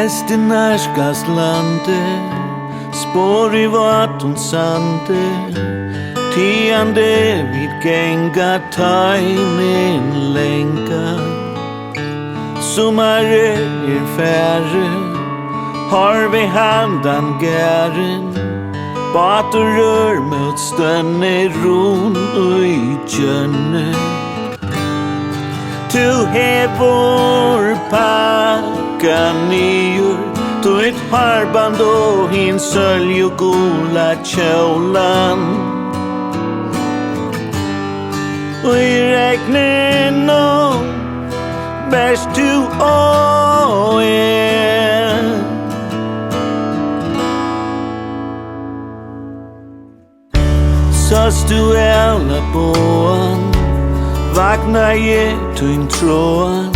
Heste närskast lande, spår I vatun sande, tiande vid gänga tajmin länga. Sommare färre, har vi handan gären, bater rör mot stönne ron I kjönne. Tu hevor pakka nyur, tu ett harband och hin sölj och gula kjolan. Och I räknen och bäst du och Sås du alla båan, vakna je tuin tråan.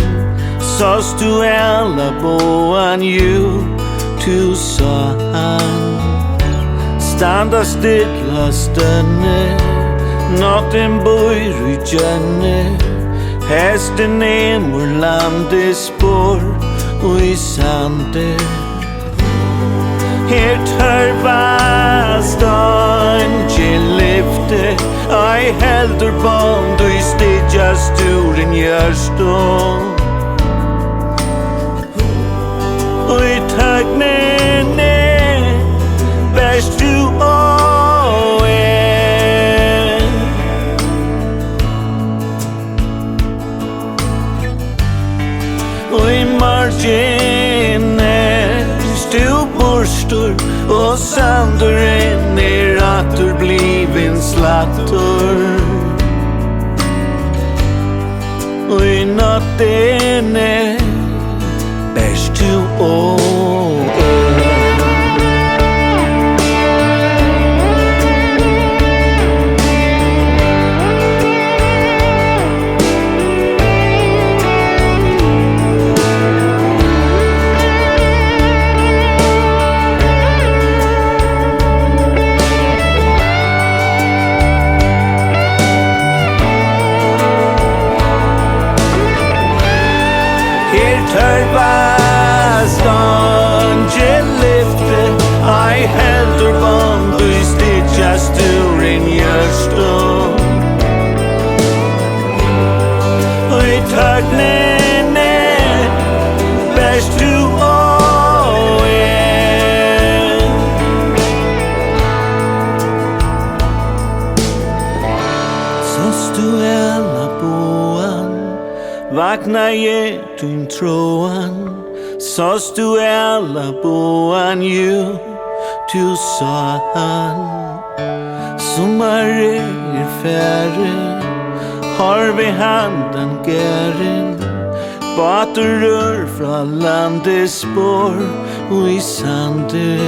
Sås du alla båan, ju tu sa han. Standa stilla stönne, natten bor I kjönne. Hästen emor lande spår och I sande. Her törva stånge lyfte, I heldur bond och I stidja sturen görstånd. Och I tögnene bäst du och Och I marginer stu borstor och sanduren ratur blivin slattor. Och I natten bäst du och stånge lyfte, I heldur bond och I stidja sturen görstånd. Och I tögnene bäst du och Sås du alla båan, vakna je tuin tråan. Sås du alla båan, ju tu sa han. Sommare färre, har vi handan gären, bater rör från landet spår och I sanden.